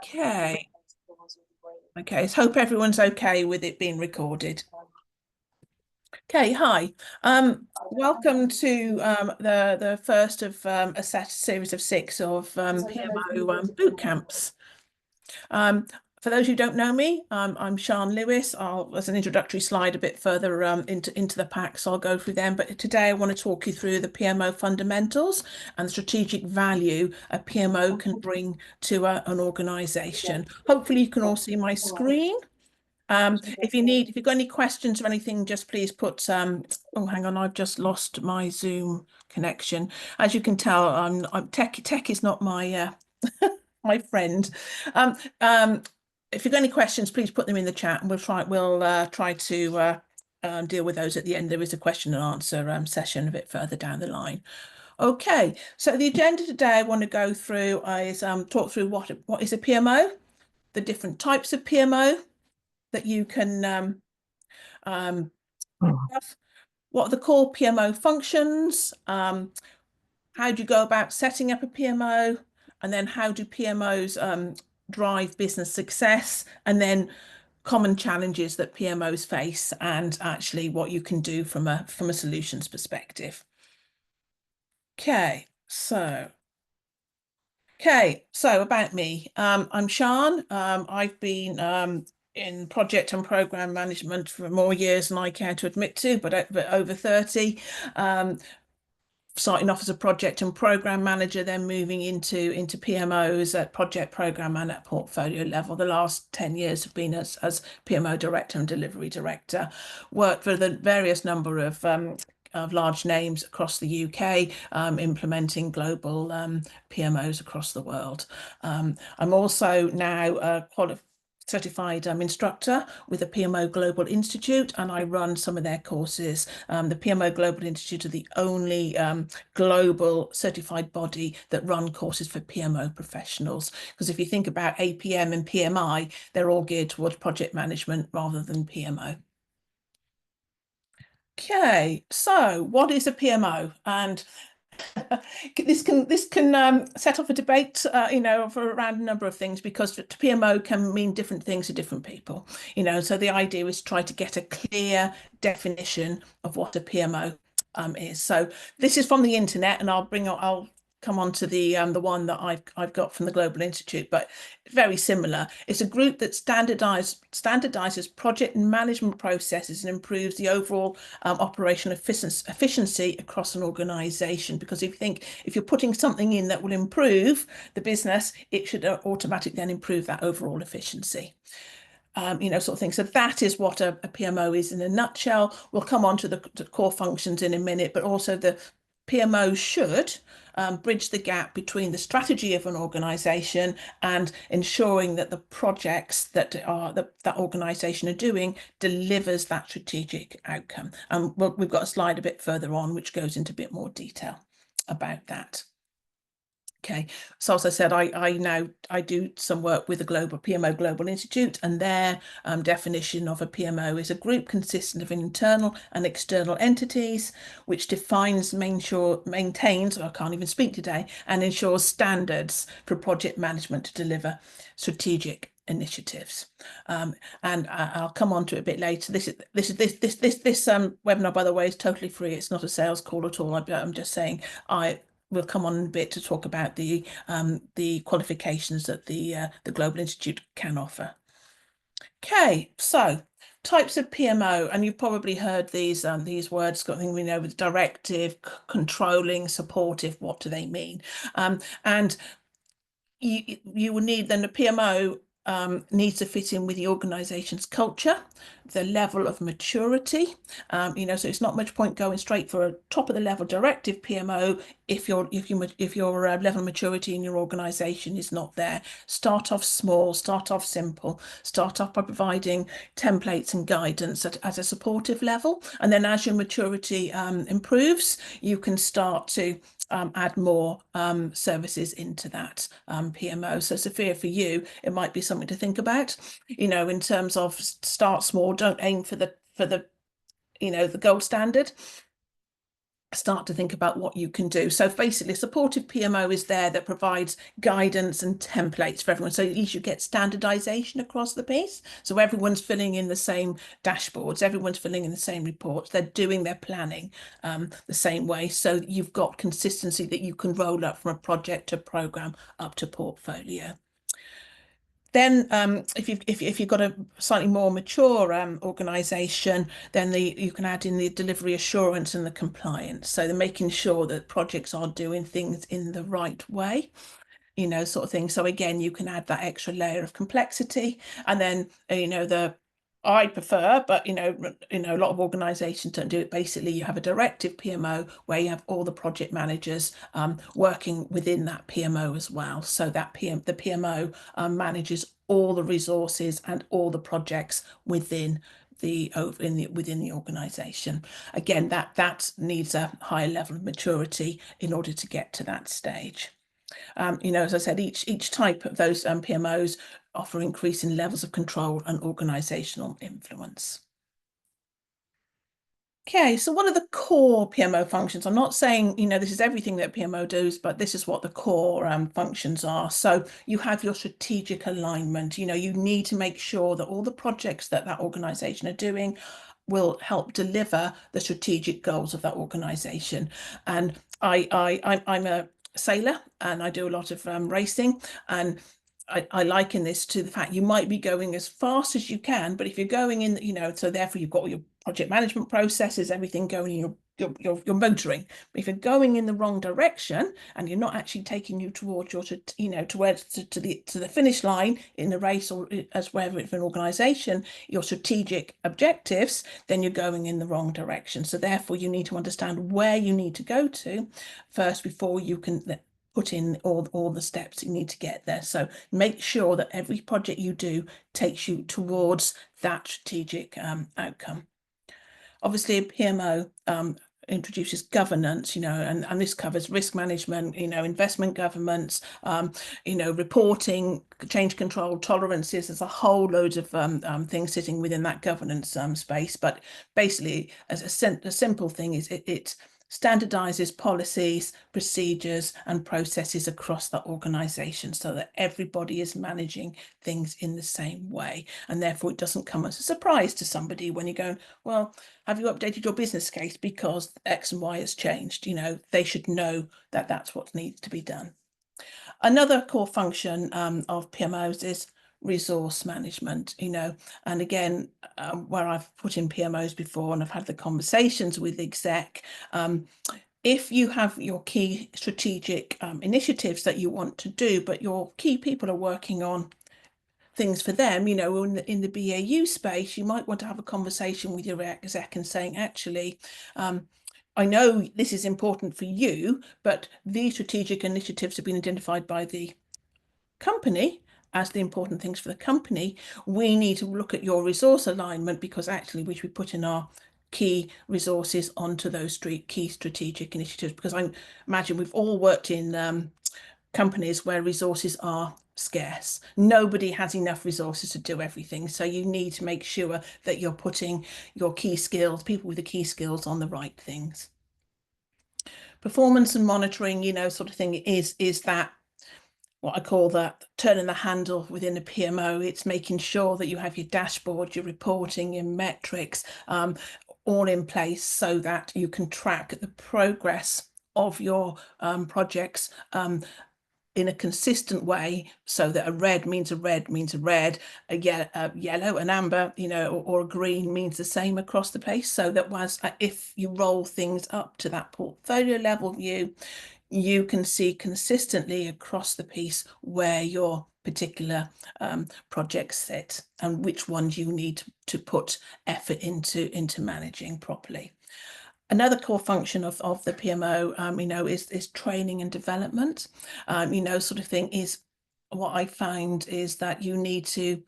Okay. Okay. So hope everyone's okay with it being recorded. Okay. Hi. Welcome to the first of a series of 6 of PMO boot camps. Um, for those who don't know me, I'm Sian Lewis. As an introductory slide a bit further into the pack, so I'll go through them. But today I want to talk you through the PMO fundamentals and the strategic value a PMO can bring to an organisation. Hopefully you can all see my screen. If you've got any questions or anything, just please put, oh, hang on, I've just lost my Zoom connection. As you can tell, tech is not my, my friend. Um, um, if you've got any questions, please put them in the chat and we'll try to deal with those at the end. There is a question and answer session a bit further down the line. Okay, so the agenda today I want to go through is talk through what is a PMO, the different types of PMO that you can have, what are the core PMO functions, how do you go about setting up a PMO, and then how do PMOs drive business success, and then common challenges that PMOs face and actually what you can do from a solutions perspective. Okay, so about me. I'm Sian. I've been in project and program management for more years than I care to admit to, but over 30. Starting off as a project and program manager, then moving into PMOs at project program and at portfolio level. The last 10 years have been as PMO director and delivery director. Worked for the various number of large names across the UK, implementing global PMOs across the world. I'm also now a certified instructor with the PMO Global Institute, and I run some of their courses. The PMO Global Institute are the only global certified body that run courses for PMO professionals. Because if you think about APM and PMI, they're all geared towards project management rather than PMO. Okay, so what is a PMO? And this can set off a debate, for around a number of things, because PMO can mean different things to different people. So the idea is to try to get a clear definition of what a PMO is. So this is from the internet, and I'll come on to the one that I've got from the Global Institute, but very similar. It's a group that standardizes project management processes and improves the overall operational efficiency across an organization. Because if you're putting something in that will improve the business, it should automatically then improve that overall efficiency. Sort of thing. So that is what a PMO is in a nutshell. We'll come on to the core functions in a minute, but also the PMO should bridge the gap between the strategy of an organization and ensuring that the projects that that organization are doing delivers that strategic outcome. We've got a slide a bit further on which goes into a bit more detail about that. Okay, so as I said, I do some work with the PMO Global Institute, and their definition of a PMO is a group consisting of internal and external entities, which defines, maintains, or I can't even speak today, and ensures standards for project management to deliver strategic initiatives. And I'll come on to it a bit later. This webinar, by the way, is totally free. It's not a sales call at all. I'm just saying we'll come on a bit to talk about the qualifications that the Global Institute can offer. Okay, so types of PMO, and you've probably heard these words. Got things we know with directive, controlling, supportive. What do they mean? And you will need then a PMO needs to fit in with the organization's culture, the level of maturity. So it's not much point going straight for a top of the level directive PMO if your level of maturity in your organization is not there. Start off small, start off simple, start off by providing templates and guidance at a supportive level, and then as your maturity improves, you can start to add more services into that PMO. So Sophia, for you, it might be something to think about, in terms of start small, don't aim for the gold standard. start to think about what you can do. So basically, a supportive PMO is there that provides guidance and templates for everyone. So at least you get standardization across the piece. So everyone's filling in the same dashboards, everyone's filling in the same reports, they're doing their planning the same way. So you've got consistency that you can roll up from a project to program up to portfolio. Then, if you've got a slightly more mature organisation, then you can add in the delivery assurance and the compliance. So they're making sure that projects are doing things in the right way, sort of thing. So again, you can add that extra layer of complexity, and then I prefer, but a lot of organisations don't do it. Basically, you have a directive PMO where you have all the project managers working within that PMO as well. So that the PMO manages all the resources and all the projects within the organisation. Again, that needs a higher level of maturity in order to get to that stage. As I said, each type of those PMOs offer increasing levels of control and organizational influence. Okay, so what are the core PMO functions? I'm not saying, this is everything that PMO does, but this is what the core functions are. So you have your strategic alignment. You need to make sure that all the projects that organization are doing will help deliver the strategic goals of that organization. And I'm a sailor and I do a lot of racing, and I liken this to the fact you might be going as fast as you can, but if you're going in, so therefore you've got all your project management processes, everything going in you're motoring. But if you're going in the wrong direction and you're not actually taking you towards towards to the finish line in a race or as wherever it's an organization, your strategic objectives, then you're going in the wrong direction. So therefore you need to understand where you need to go to first before you can put in all the steps you need to get there. So make sure that every project you do takes you towards that strategic outcome. Obviously, a PMO introduces governance, and this covers risk management, investment governance, reporting, change control, tolerances. There's a whole load of things sitting within that governance space. But basically, as a simple thing is it standardizes policies, procedures, and processes across the organization so that everybody is managing things in the same way. And therefore, it doesn't come as a surprise to somebody when you're going, well, have you updated your business case because X and Y has changed? They should know that that's what needs to be done. Another core function of PMOs is resource management, and again, where I've put in PMOs before and I've had the conversations with exec, if you have your key strategic initiatives that you want to do, but your key people are working on things for them, in the BAU space, you might want to have a conversation with your exec and saying, actually, I know this is important for you, but these strategic initiatives have been identified by the company as the important things for the company. We need to look at your resource alignment because actually we should be putting our key resources onto those key strategic initiatives, because I imagine we've all worked in companies where resources are scarce. Nobody has enough resources to do everything. So you need to make sure that you're putting your key skills, people with the key skills, on the right things. Performance and monitoring, sort of thing is that what I call that turning the handle within the PMO. It's making sure that you have your dashboard, your reporting, your metrics, all in place so that you can track the progress of your projects in a consistent way, so that a red means a red means a red, a yellow, an amber, or a green means the same across the place. So that if you roll things up to that portfolio level view, you can see consistently across the piece where your particular projects sit and which ones you need to put effort into managing properly. Another core function of the PMO, is training and development. Sort of thing is what I find is that you need to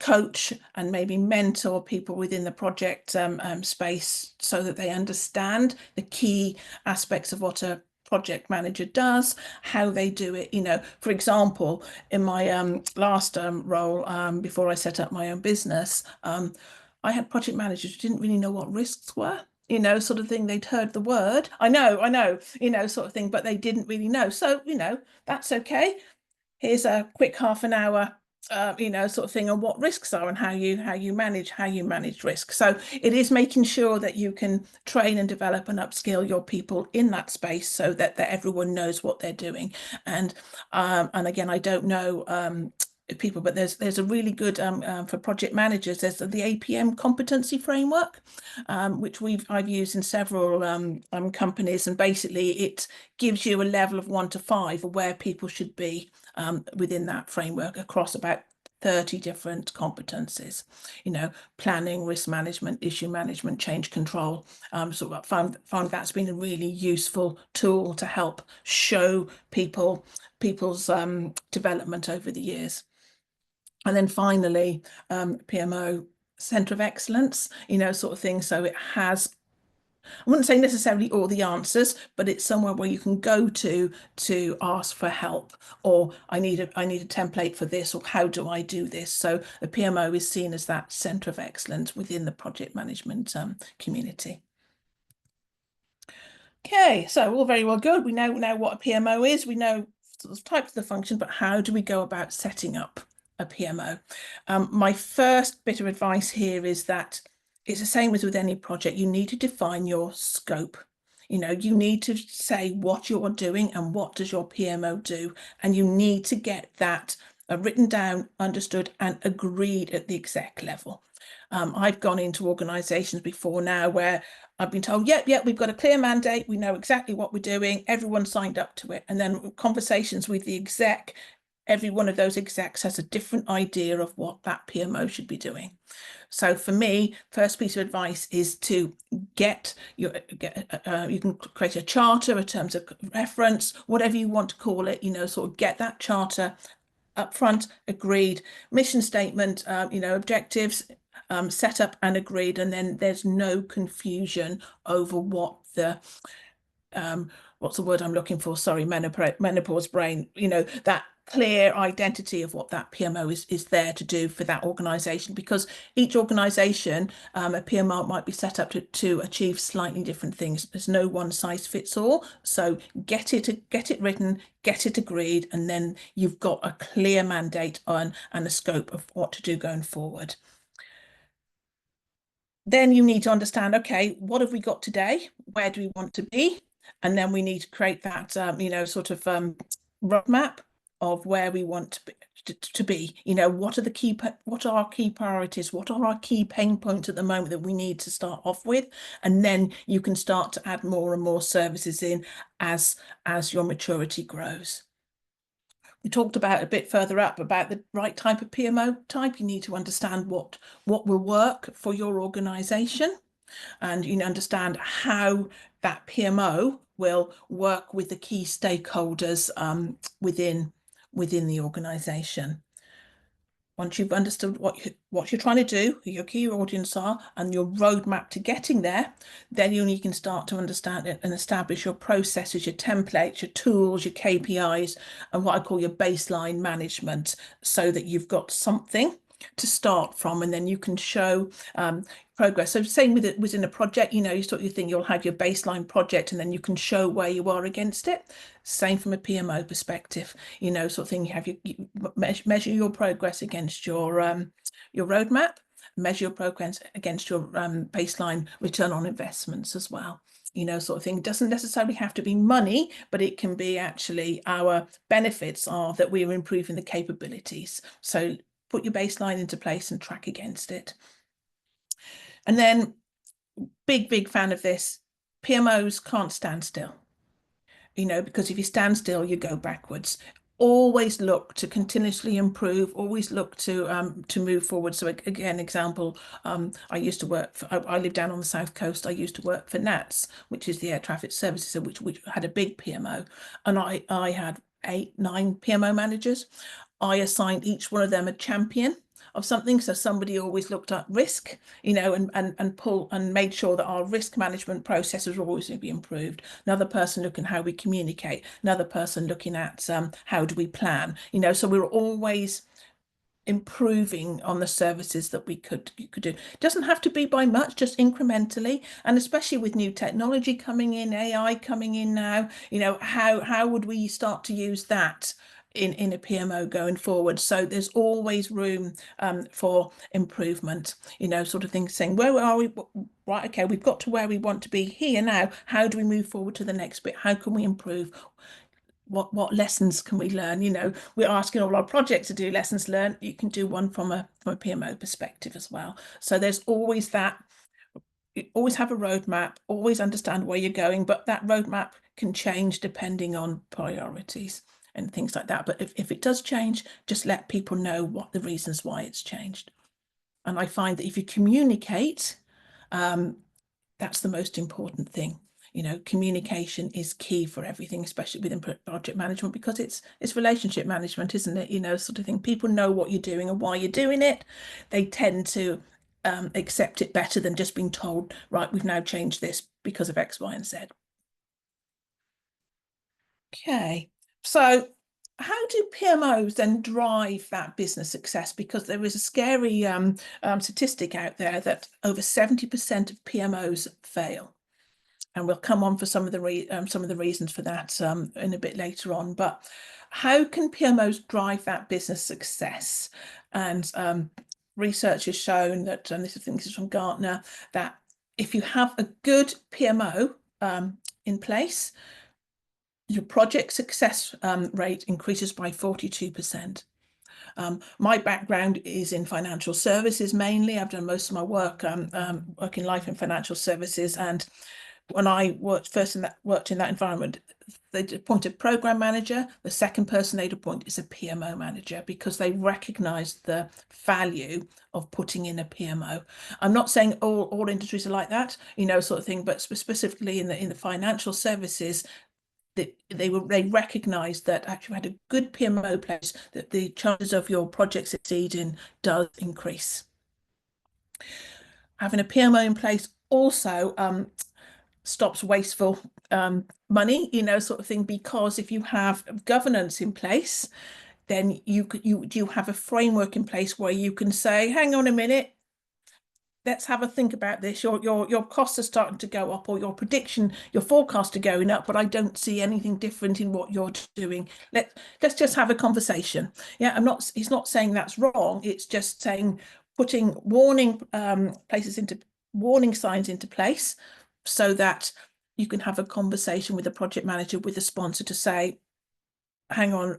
coach and maybe mentor people within the project space so that they understand the key aspects of what a project manager does, how they do it. For example, in my last role, before I set up my own business, I had project managers who didn't really know what risks were. sort of thing. They'd heard the word. I know, sort of thing, but they didn't really know. So, that's okay. Here's a quick half an hour, sort of thing on what risks are and how you manage risk. So it is making sure that you can train and develop and upskill your people in that space so that everyone knows what they're doing. And again, I don't know people, but there's a really good for project managers. There's the APM competency framework, which I've used in several companies, and basically it gives you a level of 1 to 5 of where people should be within that framework across about 30 different competencies, planning, risk management, issue management, change control. So I found that's been a really useful tool to help show people's development over the years. And then finally, PMO Centre of Excellence, sort of thing. So it has, I wouldn't say necessarily all the answers, but it's somewhere where you can go to ask for help, or I need a template for this, or how do I do this? So the PMO is seen as that centre of excellence within the project management community. Okay, so all very well good. We know now what a PMO is. We know sort of types of the function, but how do we go about setting up a PMO? My first bit of advice here is that it's the same as with any project. You need to define your scope. You need to say what you're doing and what does your PMO do, and you need to get that written down, understood, and agreed at the exec level. I've gone into organizations before now where I've been told, yep, we've got a clear mandate. We know exactly what we're doing. Everyone signed up to it. And then conversations with the exec, every one of those execs has a different idea of what that PMO should be doing. So for me, first piece of advice is to get you can create a charter, a terms of reference, whatever you want to call it, sort of get that charter upfront, agreed, mission statement, objectives, set up and agreed, and then there's no confusion over what the what's the word I'm looking for? Sorry, menopause brain. That clear identity of what that PMO is there to do for that organization, because each organization, a PMO might be set up to achieve slightly different things. There's no one size fits all. So get it written, get it agreed, and then you've got a clear mandate and a scope of what to do going forward. Then you need to understand, okay, what have we got today? Where do we want to be? And then we need to create that, sort of roadmap of where we want to be. What are our key priorities? What are our key pain points at the moment that we need to start off with? And then you can start to add more and more services in as your maturity grows. We talked about a bit further up about the right type of PMO type. You need to understand what will work for your organization, and understand how that PMO will work with the key stakeholders within the organization. Once you've understood what you're trying to do, who your key audience are, and your roadmap to getting there, then you can start to understand it and establish your processes, your templates, your tools, your KPIs, and what I call your baseline management, so that you've got something to start from, and then you can show progress. So same with it within a project, you think you'll have your baseline project, and then you can show where you are against it. Same from a PMO perspective, sort of thing. You measure your progress against your roadmap, measure your progress against your baseline return on investments as well. Sort of thing. It doesn't necessarily have to be money, but it can be actually our benefits are that we're improving the capabilities. So put your baseline into place and track against it. And then big fan of this, PMOs can't stand still, because if you stand still, you go backwards. Always look to continuously improve, always look to move forward. So again, example, I used to work I live down on the south coast. I used to work for NATS, which is the air traffic services, which had a big PMO, and I had 8, 9 PMO managers. I assigned each one of them a champion of something. So somebody always looked at risk, and made sure that our risk management processes were always going to be improved. Another person looking at how we communicate, another person looking at how do we plan, so we're always improving on the services that you could do. It doesn't have to be by much, just incrementally, and especially with new technology coming in, AI coming in now, how would we start to use that in a PMO going forward? So there's always room for improvement, sort of thing, saying, where are we? Right, okay, we've got to where we want to be here now. How do we move forward to the next bit? How can we improve? What lessons can we learn? We're asking all our projects to do lessons learned. You can do one from a PMO perspective as well. So there's always that. You always have a roadmap, always understand where you're going, but that roadmap can change depending on priorities and things like that. But if it does change, just let people know what the reasons why it's changed. And I find that if you communicate, that's the most important thing. Communication is key for everything, especially within project management, because it's relationship management, isn't it? Sort of thing. People know what you're doing and why you're doing it. They tend to accept it better than just being told, right, we've now changed this because of X, Y, and Z. Okay, so how do PMOs then drive that business success? Because there is a scary statistic out there that over 70% of PMOs fail. And we'll come on for some of the reasons for that in a bit later on. But how can PMOs drive that business success? And research has shown that, this is from Gartner, that if you have a good PMO in place, your project success rate increases by 42%. My background is in financial services mainly. I've done most of my working life in financial services, and when I worked in that environment, they'd appoint a program manager. The second person they'd appoint is a PMO manager, because they recognized the value of putting in a PMO. I'm not saying all industries are like that, sort of thing, but specifically in the financial services, they recognized that actually had a good PMO place, that the chances of your project succeeding does increase. Having a PMO in place also stops wasteful money, sort of thing, because if you have governance in place, then you have a framework in place where you can say, hang on a minute, let's have a think about this. Your costs are starting to go up, or your forecasts are going up, but I don't see anything different in what you're doing. Let's just have a conversation. Yeah, he's not saying that's wrong. It's just saying putting warning signs into place, so that you can have a conversation with the project manager, with the sponsor, to say, hang on,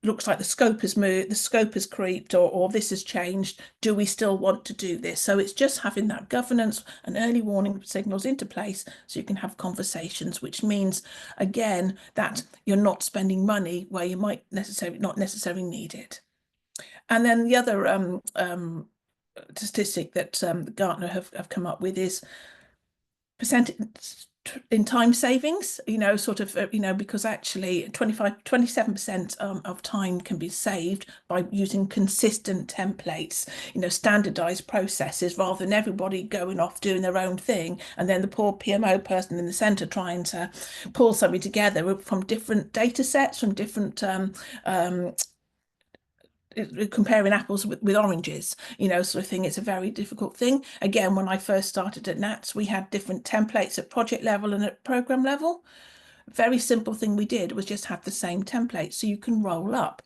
looks like the scope has moved, the scope has creeped, or this has changed. Do we still want to do this? So it's just having that governance and early warning signals into place, so you can have conversations, which means, again, that you're not spending money where you might not necessarily need it. And then the other statistic that Gartner have come up with is percent in time savings, because actually 27% of time can be saved by using consistent templates, standardized processes, rather than everybody going off doing their own thing, and then the poor PMO person in the center trying to pull something together from different data sets, from different comparing apples with oranges, sort of thing. It's a very difficult thing. Again, when I first started at Nats, we had different templates at project level and at program level. Very simple thing we did was just have the same template, so you can roll up.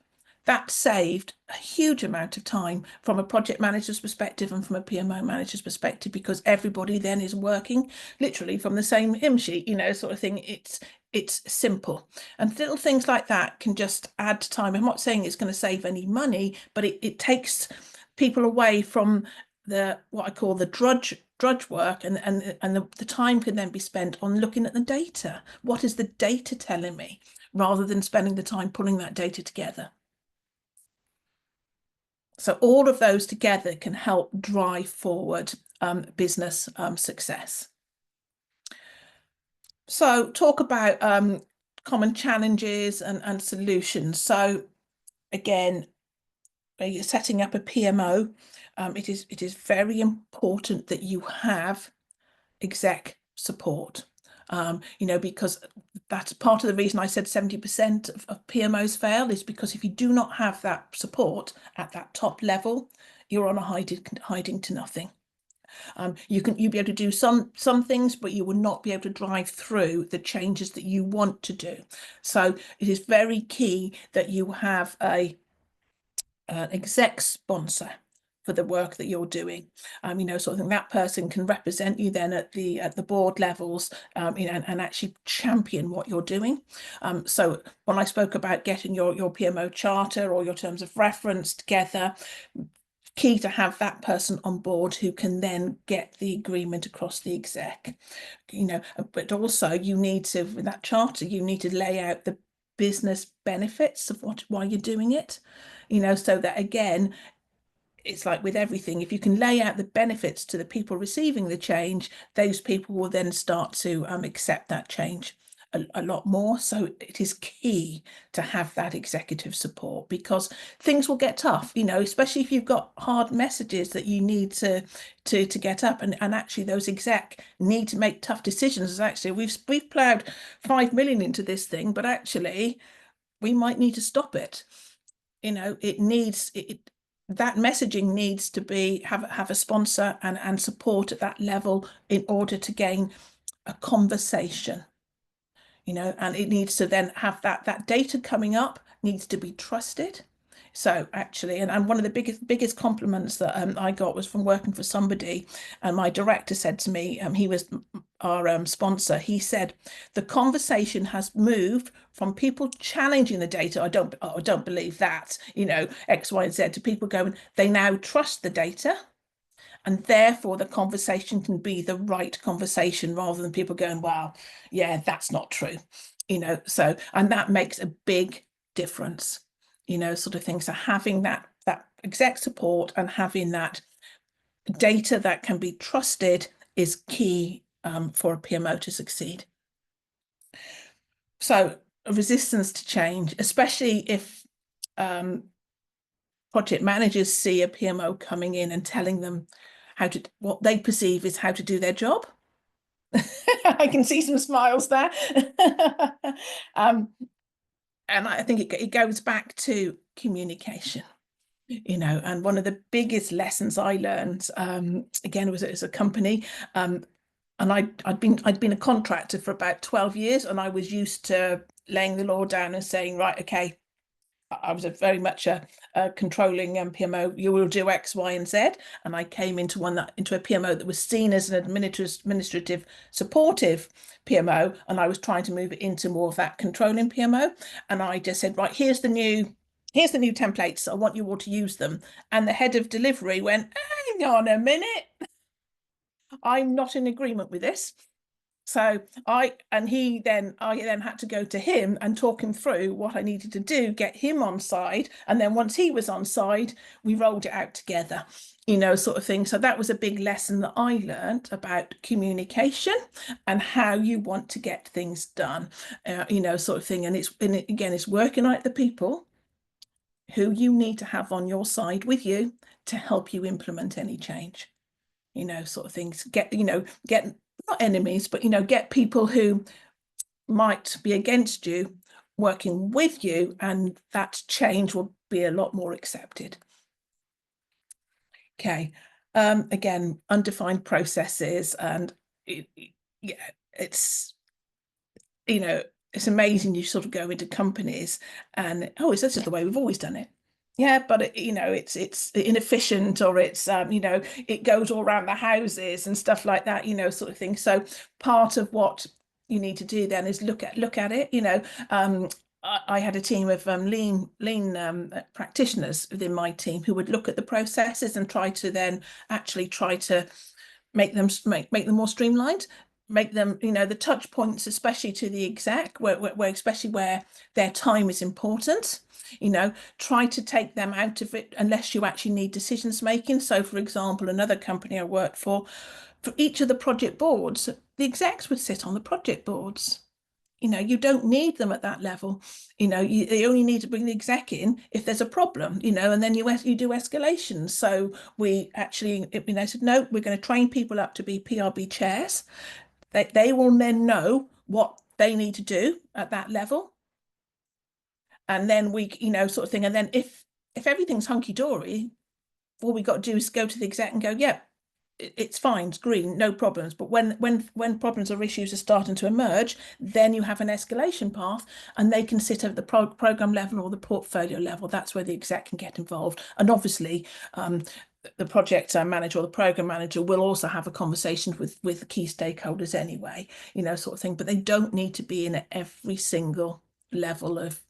That saved a huge amount of time from a project manager's perspective and from a PMO manager's perspective, because everybody then is working literally from the same hymn sheet, sort of thing. It's simple, and little things like that can just add time. I'm not saying it's going to save any money, but it takes people away from what I call the drudge work, and the time can then be spent on looking at the data. What is the data telling me, rather than spending the time pulling that data together? So all of those together can help drive forward business success. So talk about common challenges and solutions. So again, you're setting up a PMO. It is very important that you have exec support, because that's part of the reason I said 70% of PMOs fail, is because if you do not have that support at that top level, you're on a hiding to nothing. You'll be able to do some things, but you will not be able to drive through the changes that you want to do. So it is very key that you have a exec sponsor for the work that you're doing. Sort of thing, that person can represent you then at the board levels, and actually champion what you're doing. So when I spoke about getting your PMO charter or your terms of reference together, key to have that person on board who can then get the agreement across the exec. But also you need to, with that charter, you need to lay out the business benefits of why you're doing it. So that again, it's like with everything, if you can lay out the benefits to the people receiving the change, those people will then start to accept that change a lot more. So it is key to have that executive support, because things will get tough, especially if you've got hard messages that you need to get up, and actually those exec need to make tough decisions. Actually, we've plowed 5 million into this thing, but actually we might need to stop it. That messaging needs to have a sponsor and support at that level in order to gain a conversation. And it needs to then have that data coming up needs to be trusted. So actually, and one of the biggest compliments that I got was from working for somebody, and my director said to me, he was our sponsor, he said, the conversation has moved from people challenging the data, I don't believe that, X, Y, and Z, to people going, they now trust the data. And therefore, the conversation can be the right conversation rather than people going, well, yeah, that's not true, So, and that makes a big difference, sort of thing. So having that exec support and having that data that can be trusted is key for a PMO to succeed. So resistance to change, especially if project managers see a PMO coming in and telling them what they perceive is how to do their job. I can see some smiles there. And I think it goes back to communication, and one of the biggest lessons I learned, again, was as a company, and I'd been a contractor for about 12 years, and I was used to laying the law down and saying, right, okay, I was very much a controlling PMO. You will do X, Y, and Z. And I came into a PMO that was seen as an administrative supportive PMO, and I was trying to move it into more of that controlling PMO. And I just said, right, here's the new templates. I want you all to use them. And the head of delivery went, hang on a minute, I'm not in agreement with this. So I then had to go to him and talk him through what I needed to do, get him on side. And then once he was on side, we rolled it out together, sort of thing. So that was a big lesson that I learned about communication and how you want to get things done, sort of thing. And it's working out the people who you need to have on your side with you to help you implement any change, sort of things. Get not enemies, but get people who might be against you working with you, and that change will be a lot more accepted. Okay. Again, undefined processes, and it's amazing. You sort of go into companies and it's this is the way we've always done it. Yeah, but it's inefficient, or it's it goes all around the houses and stuff like that, sort of thing. So part of what you need to do then is look at it. I had a team of lean practitioners within my team who would look at the processes and try to make them more streamlined, make them, the touch points, especially to the exec, especially where their time is important. Try to take them out of it unless you actually need decisions making. So, for example, another company I worked for each of the project boards, the execs would sit on the project boards. You don't need them at that level. You only need to bring the exec in if there's a problem, and then you do escalations. So we actually, said, no, we're going to train people up to be PRB chairs. They will then know what they need to do at that level. And then we, sort of thing. And then if everything's hunky-dory, all we got to do is go to the exec and go, yeah, it's fine, it's green, no problems. But when problems or issues are starting to emerge, then you have an escalation path, and they can sit at the program level or the portfolio level. That's where the exec can get involved. And obviously, the project manager or the program manager will also have a conversation with the key stakeholders anyway, sort of thing. But they don't need to be in at every single level of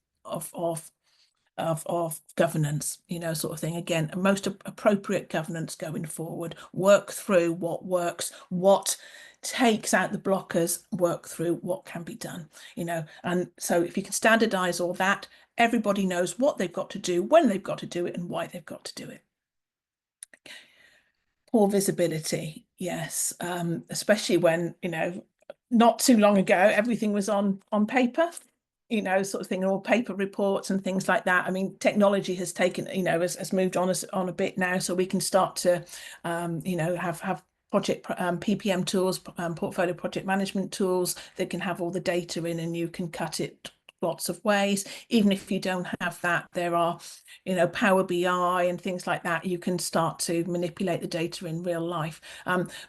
governance, sort of thing. Again, most appropriate governance going forward. Work through what works, what takes out the blockers, work through what can be done, and so if you can standardize all that, everybody knows what they've got to do, when they've got to do it, and why they've got to do it. Poor visibility, yes, especially when, not too long ago, everything was on paper, sort of thing, all paper reports and things like that. I mean, technology has taken, has moved on a bit now, so we can start to, have project PPM tools, portfolio project management tools that can have all the data in, and you can cut it lots of ways. Even if you don't have that, there are, Power BI and things like that. You can start to manipulate the data in real life.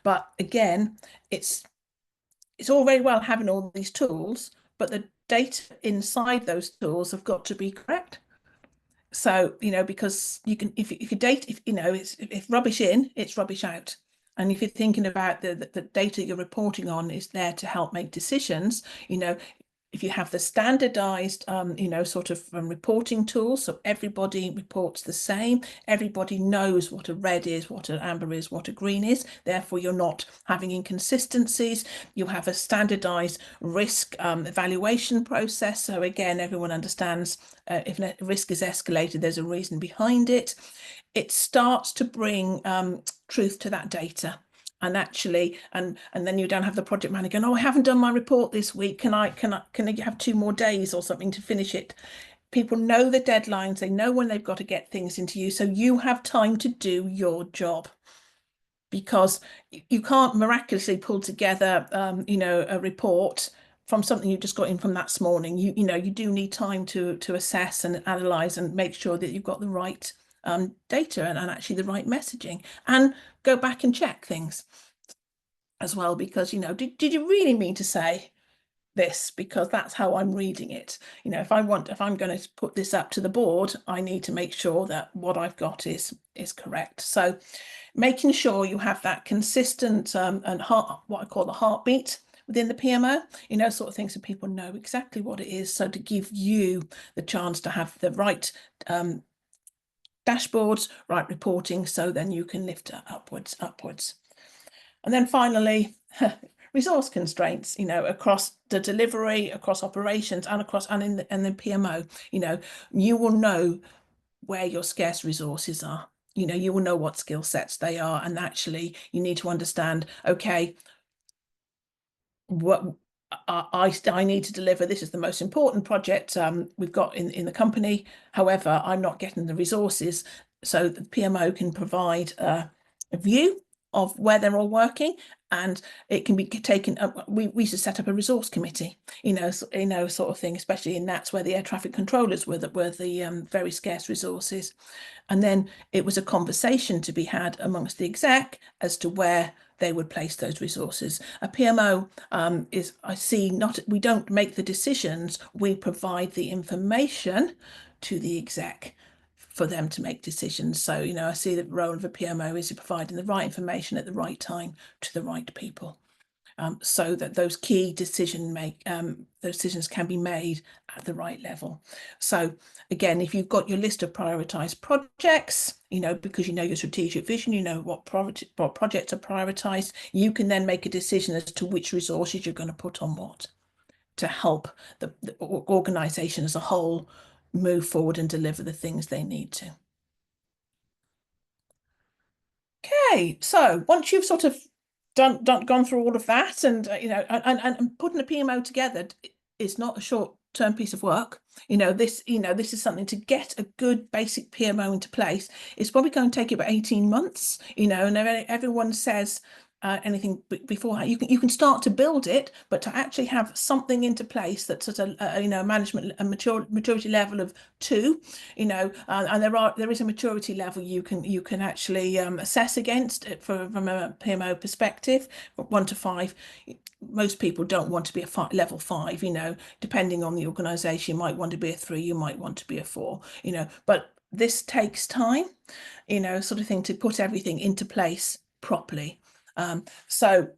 But again, it's all very well having all these tools, but the data inside those tools have got to be correct. So, because you can, if you data, if rubbish in, it's rubbish out. And if you're thinking about the data you're reporting on is there to help make decisions, if you have the standardized, sort of reporting tools, so everybody reports the same, everybody knows what a red is, what an amber is, what a green is, therefore you're not having inconsistencies. You have a standardized risk evaluation process, so again, everyone understands if risk is escalated, there's a reason behind it. It starts to bring truth to that data. And actually, and then you don't have the project manager going, oh, I haven't done my report this week. Can I have 2 more days or something to finish it? People know the deadlines. They know when they've got to get things into you. So you have time to do your job, because you can't miraculously pull together, a report from something you just got in from that morning. You do need time to assess and analyze and make sure that you've got the right data and actually the right messaging, and go back and check things as well, because did you really mean to say this? Because that's how I'm reading it. If I'm going to put this up to the board, I need to make sure that what I've got is correct. So making sure you have that consistent and what I call the heartbeat within the PMO, sort of thing, so people know exactly what it is, so to give you the chance to have the right dashboards, right reporting, so then you can lift it upwards. And then finally, resource constraints, across the delivery, across operations, and in the PMO. You will know where your scarce resources are. You will know what skill sets they are, and actually you need to understand, okay, what I need to deliver. This is the most important project we've got in the company. However, I'm not getting the resources, so the PMO can provide a view of where they're all working, and it can be taken up. We used to set up a resource committee, sort of thing, especially in that's where the air traffic controllers were the very scarce resources. And then it was a conversation to be had amongst the exec as to where they would place those resources. A PMO we don't make the decisions, we provide the information to the exec for them to make decisions. So, I see the role of a PMO is providing the right information at the right time to the right people. So that those key decisions can be made at the right level. So again, if you've got your list of prioritized projects, because your strategic vision, what projects are prioritized, you can then make a decision as to which resources you're going to put on what to help the organization as a whole move forward and deliver the things they need to. Okay, so once you've sort of gone through all of that, and and putting a PMO together is not a short-term piece of work. This is something to get a good basic PMO into place. It's probably going to take you about 18 months. And everyone says anything beforehand. You can start to build it, but to actually have something into place that's at a management a maturity level of 2, and there is a maturity level you can actually assess against it from a PMO perspective, 1 to 5. Most people don't want to be a level 5, depending on the organization. You might want to be a 3, you might want to be a 4, but this takes time, sort of thing, to put everything into place properly. So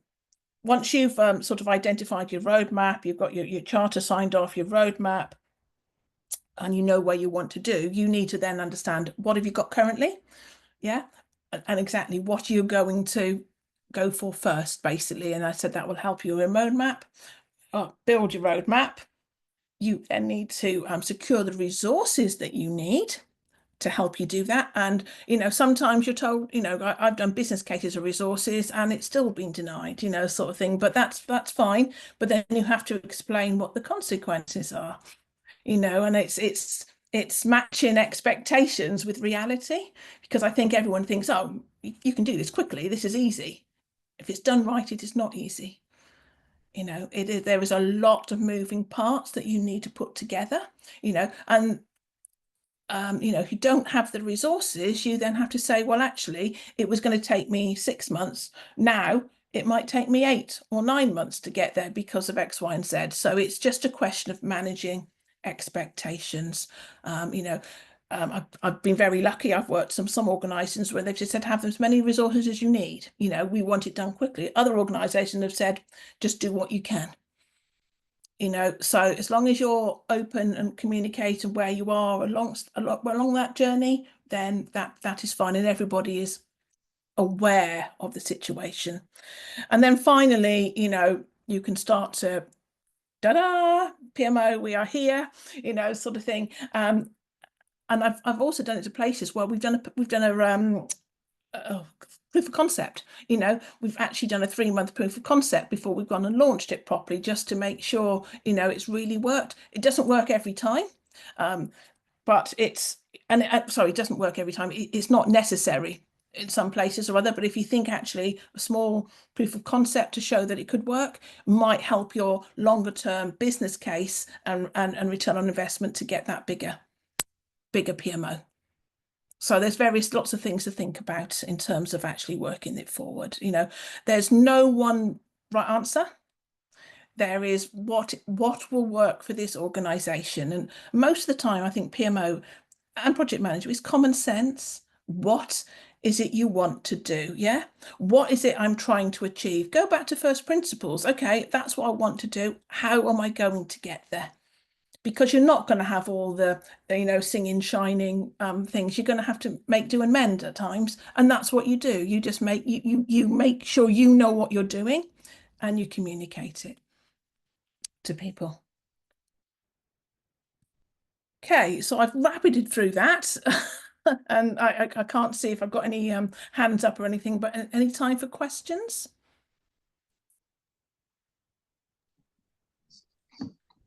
once you've sort of identified your roadmap, you've got your charter signed off, your roadmap, and you know where you want to do, you need to then understand what have you got currently, and exactly what you're going to go for first, basically. And I said that will help you with a roadmap. Build your roadmap. You then need to secure the resources that you need to help you do that. And sometimes you're told, I've done business cases of resources and it's still been denied, sort of thing, but that's fine. But then you have to explain what the consequences are, and it's matching expectations with reality, because I think everyone thinks, oh, you can do this quickly, this is easy. If it's done right, it is not easy. There is a lot of moving parts that you need to put together, and if you don't have the resources, you then have to say, well, actually, it was going to take me 6 months. Now it might take me 8 or 9 months to get there because of X, Y, and Z. So it's just a question of managing expectations. I've been very lucky. I've worked some organizations where they've just said, have as many resources as you need. We want it done quickly. Other organizations have said, just do what you can. So as long as you're open and communicating where you are along that journey, then that is fine, and everybody is aware of the situation. And then finally, you can start to PMO, we are here, sort of thing. And I've also done it to places where we've done a proof of concept. We've actually done a 3-month proof of concept before we've gone and launched it properly, just to make sure it's really worked. It doesn't work every time, but it doesn't work every time. It's not necessary in some places or other, but if you think actually a small proof of concept to show that it could work might help your longer term business case and return on investment to get that bigger PMO. So there's lots of things to think about in terms of actually working it forward. There's no one right answer. There is what will work for this organization. And most of the time, I think PMO and project manager is common sense. What is it you want to do? Yeah. What is it I'm trying to achieve? Go back to first principles. Okay, that's what I want to do. How am I going to get there? Because you're not going to have all the singing shining things. You're going to have to make do and mend at times, and that's what you do. You just you make sure you know what you're doing, and you communicate it to people. Okay, so I've rapided through that. And I can't see if I've got any hands up or anything, but any time for questions?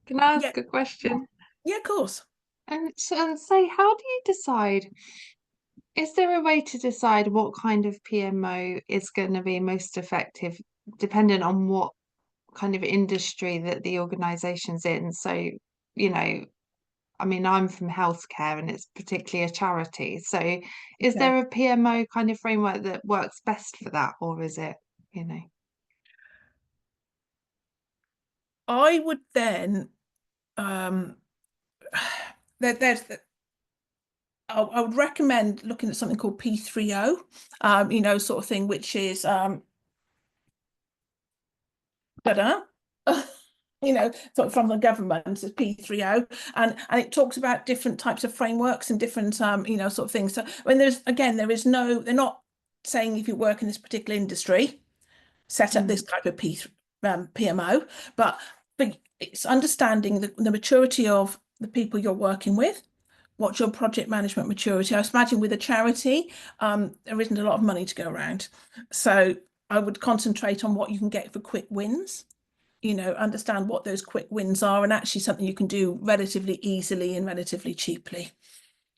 Can I ask a question? Yeah, of course. And say, how do you decide? Is there a way to decide what kind of PMO is going to be most effective, depending on what kind of industry that the organization's in? So, I mean, I'm from healthcare and it's particularly a charity. So, is there a PMO kind of framework that works best for that, or is it, I would then I would recommend looking at something called P3O, sort of thing, which is sort of from the government, it's P3O, and it talks about different types of frameworks and different sort of things. So when there is no, they're not saying if you work in this particular industry, set up this type of PMO, but it's understanding the maturity of the people you're working with. What's your project management maturity? I imagine with a charity, there isn't a lot of money to go around. So I would concentrate on what you can get for quick wins, understand what those quick wins are, and actually something you can do relatively easily and relatively cheaply,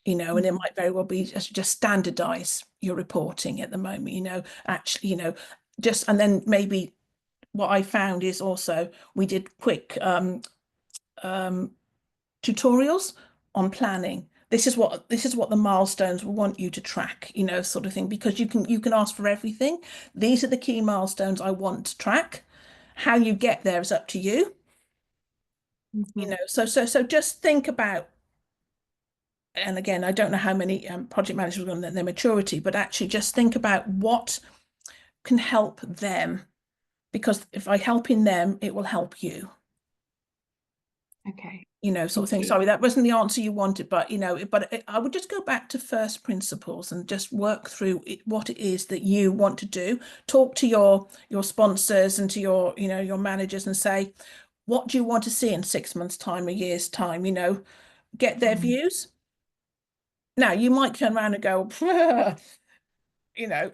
and it might very well be just standardize your reporting at the moment, actually, just, and then maybe what I found is also we did quick um, tutorials on planning. This is what the milestones we want you to track, sort of thing, because you can ask for everything. These are the key milestones I want to track. How you get there is up to you. Mhm. So just think about, and again, I don't know how many project managers are going to their maturity, but actually just think about what can help them, because if I helping them, it will help you. Okay, Sort of thank thing. you. Sorry, that wasn't the answer you wanted, but I would just go back to first principles and just work through what it is that you want to do. Talk to your sponsors and to your managers and say, what do you want to see in 6 months' time, a year's time? Get their Mm. views. Now, you might turn around and go, you know,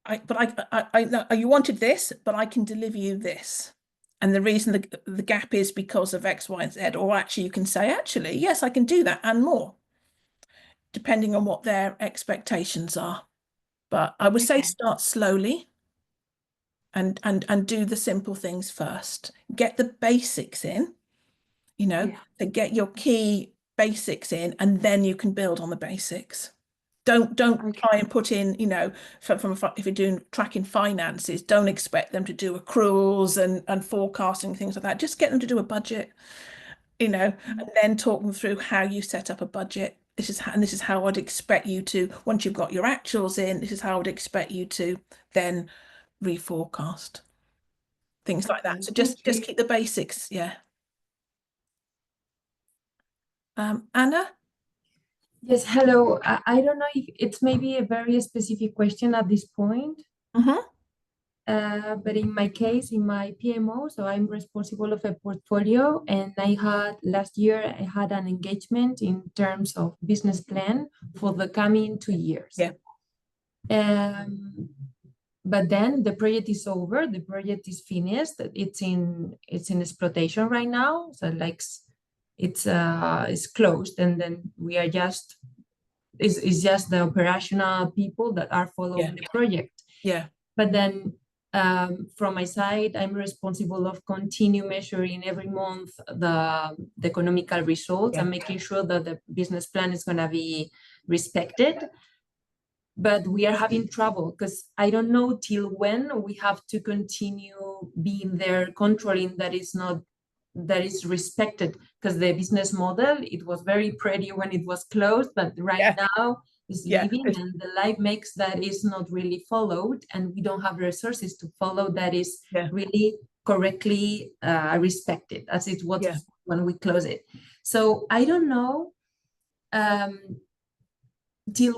I know you wanted this, but I can deliver you this. And the reason the gap is because of X, Y, and Z. Or actually, you can say, actually, yes, I can do that and more, depending on what their expectations are. But I would say Okay, start slowly and do the simple things first. Get the basics in, yeah, to get your key basics in, and then you can build on the basics. Don't okay, try and put in, if you're doing tracking finances, don't expect them to do accruals and forecasting things like that. Just get them to do a budget, and then talk them through how you set up a budget. This is how I'd expect you to, once you've got your actuals in, this is how I would expect you to then reforecast, things like that. okay, So thank just you. keep the basics. Yeah. Anna? Yes, hello. I don't know if it's maybe a very specific question at this point, Hmm. but in my case, in my PMO, so I'm responsible of a portfolio, and last year I had an engagement in terms of business plan for the coming 2 years. Yeah. Um, but then the project is over, the project is finished, it's in exploitation right now, so like it's closed, and then we are just is just the operational people that are Yeah. following the project. Yeah. But then from my side, I'm responsible of continue measuring every month the economical results Yeah. and making sure that the business plan is going to be respected. But we are having trouble because I don't know till when we have to continue being there controlling that is respected, because the business model, it was very pretty when it was closed, but right Yeah. now is Yeah. living, and the life makes that is not really followed, and we don't have resources to follow that is Yeah. really correctly respected as it was Yeah. when we close it. So I don't know um, till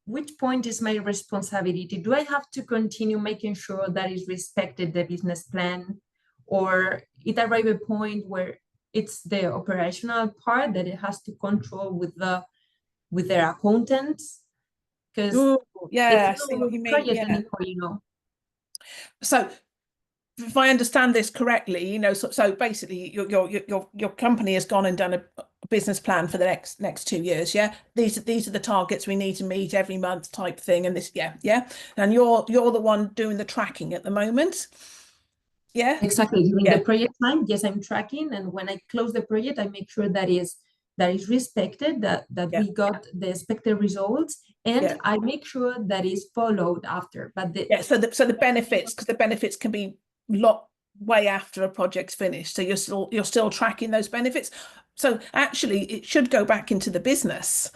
which point is my responsibility? Do I have to continue making sure that is respected the business plan, or it arrive a point where it's the operational part that it has to control with their accountants, because Ooh, it's yeah, I not see what a you mean. project Yeah. anymore. So if I understand this correctly, so basically your company has gone and done a business plan for the next 2 years. Yeah. These are the targets we need to meet every month type thing. And this, yeah, yeah. And you're the one doing the tracking at the moment. Yeah. Exactly. During the Yeah. project time, yes, I'm tracking, and when I close the project, I make sure that is respected, that Yeah. we got the expected results, and Yeah. I make sure that is followed after. But Yeah. So the benefits, because the benefits can be lot way after a project's finished. So you're still tracking those benefits. So actually it should go back into the business,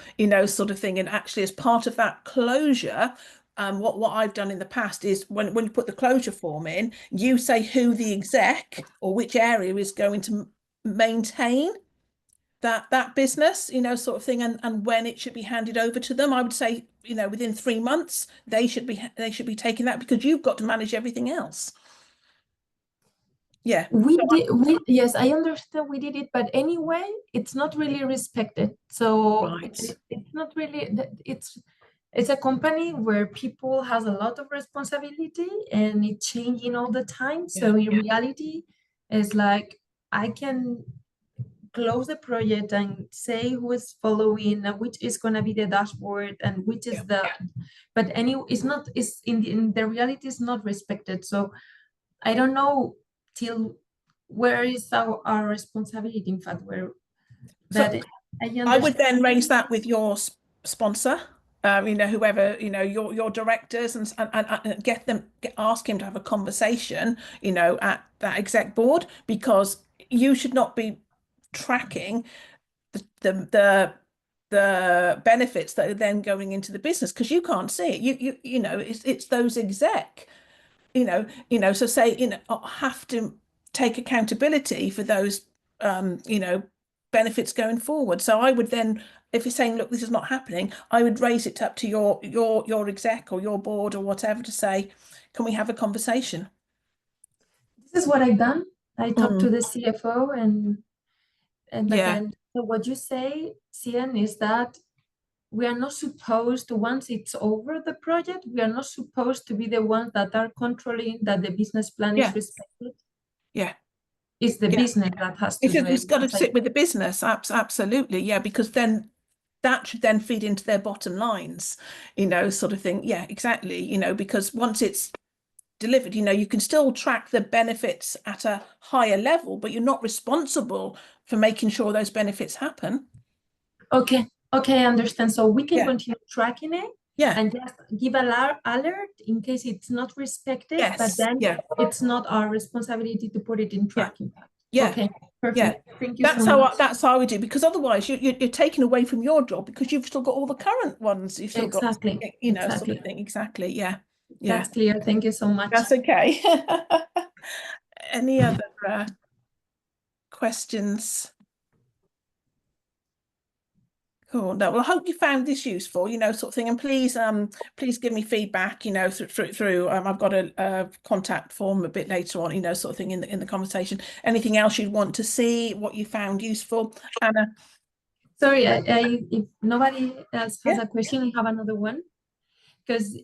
sort of thing. And actually as part of that closure, what I've done in the past is when you put the closure form in, you say who the exec or which area is going to maintain that business, sort of thing, and when it should be handed over to them. I would say, within 3 months, they should be taking that, because you've got to manage everything else. Yeah. yes, I understand we did it, but anyway, it's not really respected. So Right. it's not really, it's a company where people has a lot of responsibility, and it's changing all the time. Yeah. So in reality, it's like I can close the project and say who is following, which is going to be the dashboard and which is but it's not, it's in the reality is not respected. So I don't know till where is our responsibility, in fact, where that I would then raise that with your sponsor, whoever, your directors, and ask him to have a conversation, at that exec board, because you should not be tracking the benefits that are then going into the business, because you can't see it. It's those exec, so say, have to take accountability for those, benefits going forward. So I would then, if you're saying, look, this is not happening, I would raise it up to your exec or your board or whatever to say, can we have a conversation? This is what I've done. I talked to the CFO but then what you say, Cian, is that we are not supposed to, once it's over the project, we are not supposed to be the ones that are controlling that the business plan is respected. Yeah. It's the business that has to do it. It's got to sit with the business. Absolutely. Yeah. Because then that should then feed into their bottom lines, sort of thing. Yeah, exactly. Because once it's delivered, you can still track the benefits at a higher level, but you're not responsible for making sure those benefits happen. Okay, I understand. So we can continue tracking it, and just give an alert in case it's not respected, but then it's not our responsibility to put it in tracking. Okay, perfect. Thank you so much. That's how we do, because otherwise you're taken away from your job, because you've still got all the current ones. You've still got, sort of thing. Exactly. Yeah. That's clear. Thank you so much. That's okay. Any other questions? Cool. No, well, I hope you found this useful, sort of thing. And please give me feedback, through I've got a contact form a bit later on, sort of thing in the conversation. Anything else you'd want to see, what you found useful, Anna? Sorry, if nobody else has a question, I have another one. Because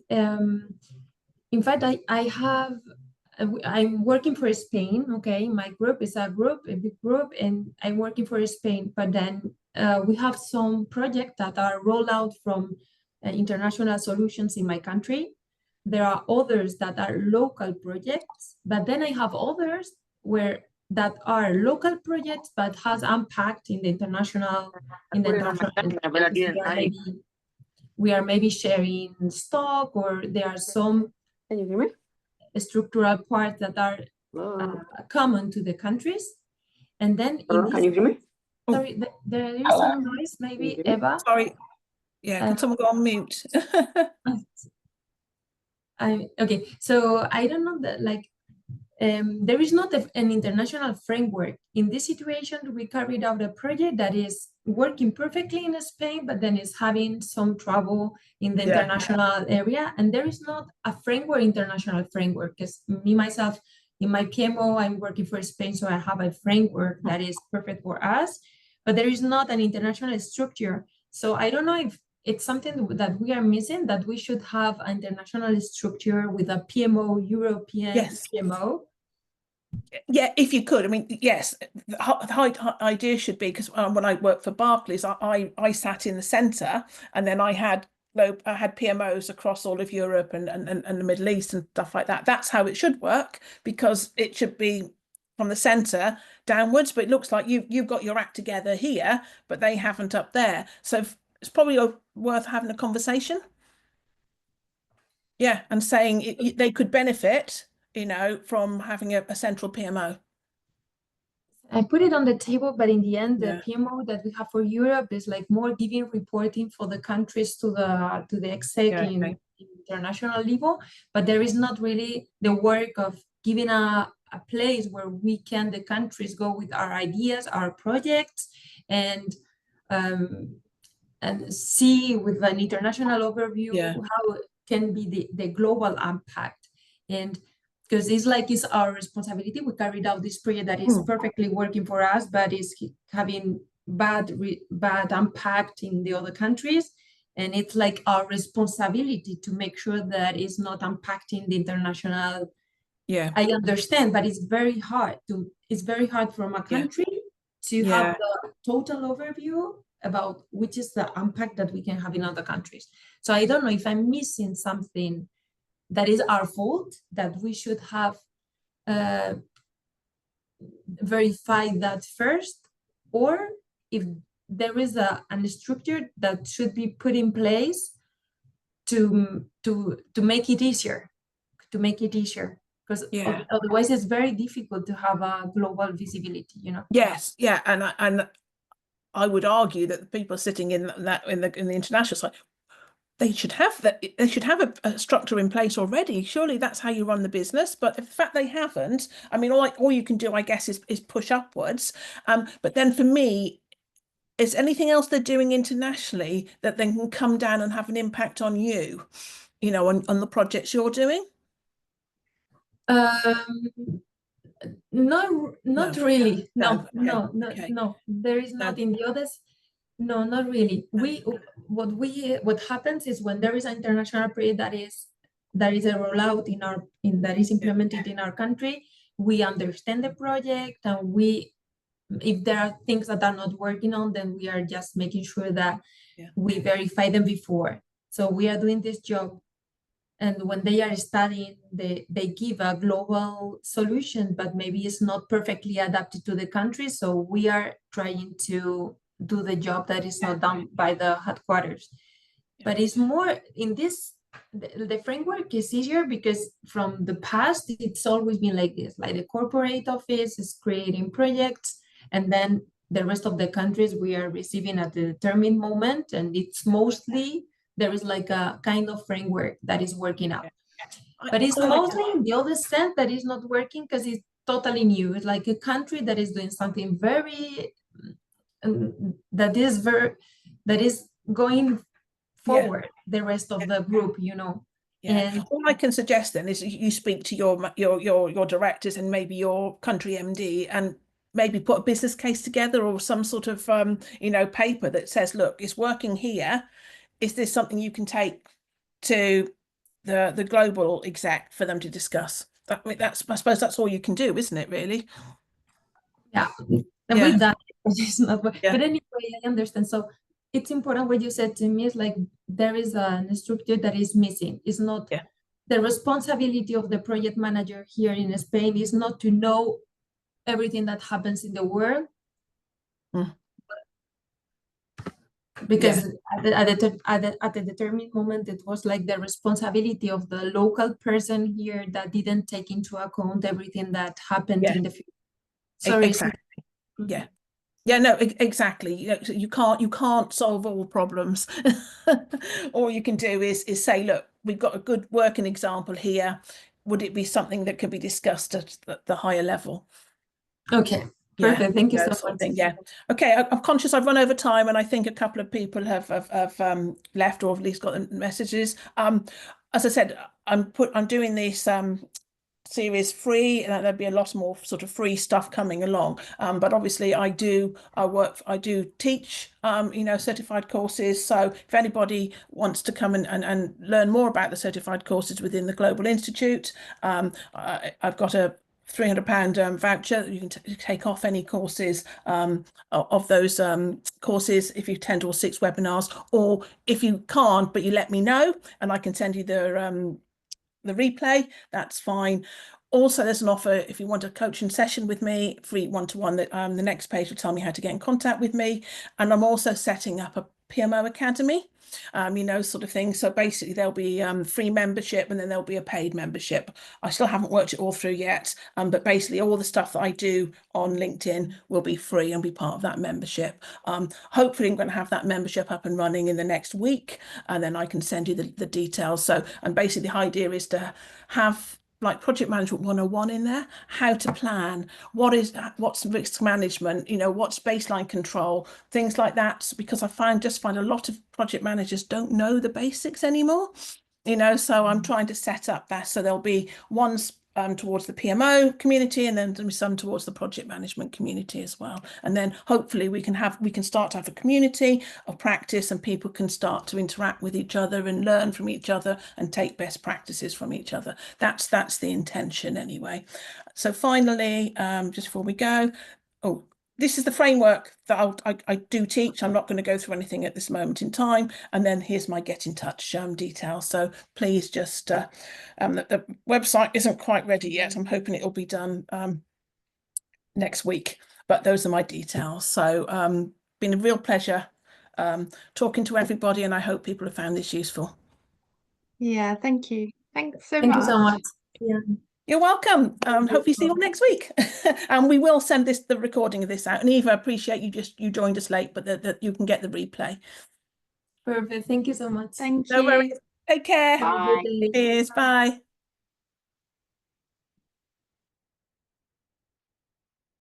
in fact, I'm working for Spain. Okay, my group is a big group, and I'm working for Spain. But then we have some projects that are rolled out from international solutions in my country. There are others that are local projects, but then I have others that are local projects but has impact in the international. We are maybe sharing stock, or there are some structural parts that are common to the countries. And then can you hear me? Sorry, there is some noise, maybe, Eva. Sorry. Yeah, can someone go on mute? Okay, so I don't know that, there is not an international framework. In this situation, we carried out a project that is working perfectly in Spain, but then is having some trouble in the international area. And there is not a international framework, because myself, in my PMO, I'm working for Spain, so I have a framework that is perfect for us, but there is not an international structure. So I don't know if it's something that we are missing, that we should have an international structure with a PMO, European PMO. Yeah, if you could. I mean, yes, the idea should be, because when I worked for Barclays, I sat in the centre, and then I had PMOs across all of Europe and the Middle East and stuff like that. That's how it should work, because it should be from the centre downwards. But it looks like you've got your act together here, but they haven't up there. So it's probably worth having a conversation. Yeah, and saying they could benefit, from having a central PMO. I put it on the table, but in the end, the PMO that we have for Europe is more giving reporting for the countries to the exec in international level, but there is not really the work of giving a place where the countries go with our ideas, our projects, and see with an international overview how it can be the global impact. And because it's our responsibility. We carried out this project that is perfectly working for us, but is having bad impact in the other countries. And it's our responsibility to make sure that it's not impacting the international. Yeah, I understand, but it's very hard from a country to have the total overview about which is the impact that we can have in other countries. So I don't know if I'm missing something that is our fault, that we should have verified that first, or if there is a structure that should be put in place to make it easier, because otherwise it's very difficult to have a global visibility, you know. Yes, yeah, and I would argue that the people sitting in the international side, they should have that. They should have a structure in place already. Surely that's how you run the business. But the fact they haven't, I mean, all you can do, I guess, is push upwards. But then for me, is anything else they're doing internationally that then can come down and have an impact on you, you know, on the projects you're doing? No, not really. No. Okay. There is not in the others. No, not really. What happens is when there is an international project that is a rollout that is implemented in our country, we understand the project, and if there are things that are not working on, then we are just making sure that we verify them before. So we are doing this job. And when they are studying, they give a global solution, but maybe it's not perfectly adapted to the country. So we are trying to do the job that is not done by the headquarters. But it's more in this, the framework is easier because from the past, it's always been like this, like the corporate office is creating projects, and then the rest of the countries we are receiving at the determined moment, and it's mostly there is like a kind of framework that is working out. But it's mostly in the other sense that is not working because it's totally new. It's like a country that is doing something very that is going forward the rest of the group, you know. And all I can suggest then is you speak to your directors and maybe your country MD, and maybe put a business case together or some sort of you know, paper that says, look, it's working here. Is this something you can take to the global exec for them to discuss? I suppose that's all you can do, isn't it, really? With that, it's not, but anyway, I understand. So it's important what you said to me is like there is a structure that is missing. It's not the responsibility of the project manager here in Spain is not to know everything that happens in the world. Because at the determined moment, it was like the responsibility of the local person here that didn't take into account everything that happened in the future. Sorry. Exactly. No, exactly. You can't solve all problems. All you can do is say, look, we've got a good working example here. Would it be something that could be discussed at the higher level? Okay. Perfect. Thank you so much. Okay. I'm conscious I've run over time, and I think a couple of people have left, or at least got the messages. As I said, I'm doing this series free, and there'll be a lot more sort of free stuff coming along. But obviously I do teach you know, certified courses. So if anybody wants to come and learn more about the certified courses within the Global Institute, I've got a £300 voucher that you can take off any courses of those courses if you attend all 6 webinars, or if you can't but you let me know and I can send you the replay, that's fine. Also, there's an offer if you want a coaching session with me, free one-to-one. That the next page will tell me how to get in contact with me. And I'm also setting up a PMO Academy, you know, sort of thing. So basically there'll be free membership, and then there'll be a paid membership. I still haven't worked it all through yet, but basically all the stuff that I do on LinkedIn will be free and be part of that membership. Hopefully I'm going to have that membership up and running in the next week, and then I can send you the details. So, and basically the idea is to have like project management 101 in there, how to plan, what's risk management, you know, what's baseline control, things like that, because I find a lot of project managers don't know the basics anymore, you know. So I'm trying to set up that so there'll be ones towards the PMO community, and then there'll be some towards the project management community as well. And then hopefully we can start to have a community of practice, and people can start to interact with each other and learn from each other and take best practices from each other. That's the intention anyway. So finally, just before we go, this is the framework that I do teach. I'm not going to go through anything at this moment in time. And then here's my get in touch details. So please just, the website isn't quite ready yet. I'm hoping it'll be done next week, but those are my details. So been a real pleasure talking to everybody, and I hope people have found this useful. Yeah, thank you. Thanks so Thank much. you so much. Yeah. You're welcome. Hopefully see you all next week. And we will send the recording of this out. And Eva, I appreciate you joined us late, but that you can get the replay. Perfect. Thank you so much. Thank No you. worries. Take care. Bye. Cheers. Bye.